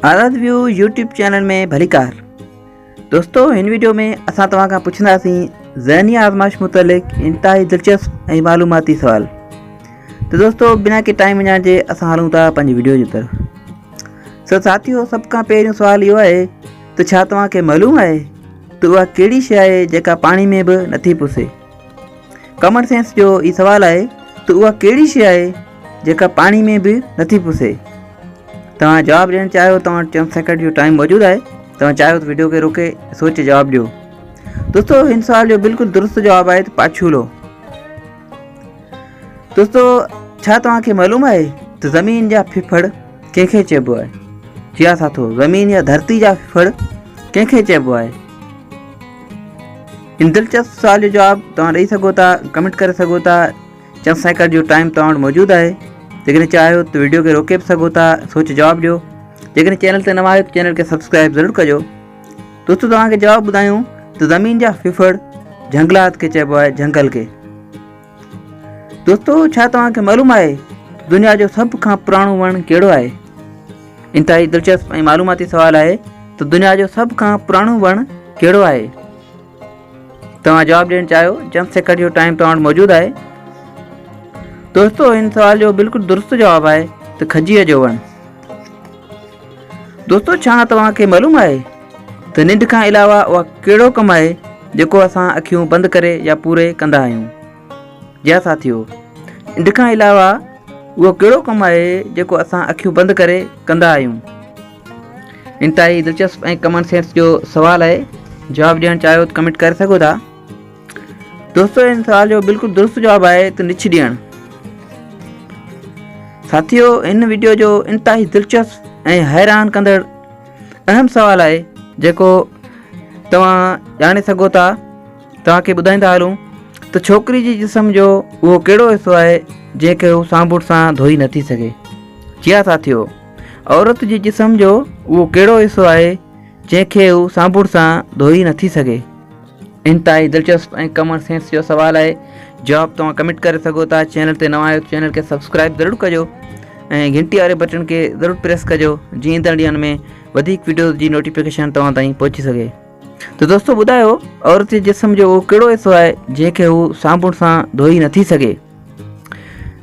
आज़ाद view YouTube channel में भलीकार। दोस्तों इन वीडियो में असां तव्हां खां पुछंदासीं ज़हनी आज़माइश मुतलिक़ इंतहाई दिलचस्प ऐं मालूमाती सवाल। तो दोस्तों बिना के टाइम विञाइजे असां हलूं था पंहिंजी वीडियो जी तरफ़। सो साथियों, सभ खां पहिरियों सुवाल इहो आहे त छा तव्हांखे मालूम आहे त उहा कहिड़ी शइ आहे जेका पाणी में बि नथी पुसे। कॉमन सेंस जो ई सवाल आहे त उहा कहिड़ी शइ आहे जेका पाणी में बि नथी पुसे। तव्हां जवाबु ॾियणु चाहियो, तव्हां 5 सेकंड जो टाइम मौजूदु आहे। तव्हां चाहियो त वीडियो खे रोके सोचे जवाबु ॾियो। दोस्तों हिन सवाल जो बिल्कुलु दुरुस्त जवाबु आहे त पाछूलो। दोस्तों छा तव्हांखे मालूम आहे त ज़मीन जा फिफड़ कंहिंखे चइबो आहे? जी हा साथियो, ज़मीन या धरती जा फिफड़ कंहिंखे चइबो आहे? इन दिलचस्प सवाल जो जवाबु तव्हां ॾेई सघो था, कमेंट करे सघो था। 5 सेकंड जो टाइम तव्हां वटि मौजूदु आहे। जेकॾहिं चाहियो त वीडियो खे रोके बि सघो था, सोचे जवाबु ॾियो। जेकॾहिं चैनल ते नवां आहियो त चैनल खे सब्सक्राइब ज़रूरु कजो। दोस्तों तव्हांखे जवाबु ॿुधायूं त ज़मीन जा फिफड़ जंगलात खे चइबो आहे, जंगल खे। दोस्तों छा तव्हांखे मालूम आहे दुनिया जो सभ खां पुराणो वणु कहिड़ो आहे? इंतहाई दिलचस्प ऐं मालूमाती सवाल आहे त दुनिया जो सभ खां पुराणो वणु कहिड़ो आहे? तव्हां जवाबु ॾियणु चाहियो, 5 सेकंड जो टाइम तव्हां वटि मौजूदु आहे। दोस्तों हिन सवाल जो बिल्कुलु दुरुस्त जवाबु आहे त खजीअ जो वणु। दोस्तों छा तव्हांखे मालूम आहे त निंड खां अलावा उहा कहिड़ो कमु आहे जेको असां अखियूं बंदि करे या पूरे कंदा आहियूं? जी हा साथियो, निंड खां अलावा उहो कहिड़ो कमु आहे जेको असां अखियूं बंदि करे कंदा आहियूं? इंतहाई दिलचस्प ऐं कॉमन सेंस जो सवाल आहे। जवाबु ॾियणु चाहियो त कमेंट करे सघो था। दोस्तों हिन सवाल जो बिल्कुलु दुरुस्त जवाबु आहे त निछ ॾियणु। साथियों इन वीडियो जो इंतहाई दिलचस्प ऐं हैरान कंदड़ अहम सवाल आहे जेको तव्हां ॼाणे सघो था। तव्हांखे ॿुधाईंदा हलूं त छोकिरी जी जिस्म जो उहो कहिड़ो हिसो आहे जंहिंखे हू साबुण सां धोई नथी सघे। जी हा साथियो, औरत जी जिस्म जो उहो कहिड़ो हिसो आहे जंहिंखे हू साबुण सां धोई नथी सघे। इंतहाई दिलचस्प ऐं कॉमन सेंस जो सवाल आहे। जवाबु तव्हां कमेंट करे सघो था। चैनल ते नवां आहियो चैनल खे सब्सक्राइब ज़रूरु कजो ऐं घंटी वारे बटन खे ज़रूरु प्रेस कजो जीअं ईंदड़ ॾींहंनि में वधीक वीडियो जी नोटिफिकेशन तव्हां ताईं पहुची सघे। त दोस्तों ॿुधायो, औरत जे जिस्म जो उहो कहिड़ो हिसो आहे जंहिंखे हू साबुण सां धोई नथी सघे?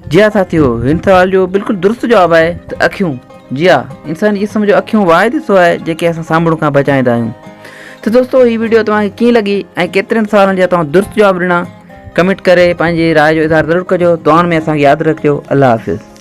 जी हा साथियो, हिन सवाल जो बिल्कुलु दुरुस्त जवाबु आहे त अखियूं। जी हा, इंसानी जिस्म जो अखियूं वाहिद हिसो आहे जेके असां साबुण खां बचाईंदा आहियूं। त दोस्तों हीअ वीडियो तव्हांखे कीअं लॻी ऐं केतिरनि सवालनि जा तव्हां दुरुस्त जवाबु ॾिना, कमेंट करे पंहिंजी राय जो इज़हार ज़रूरु कजो। दुआउनि में असांखे यादि रखिजो। अल्लाह हाफ़िज़।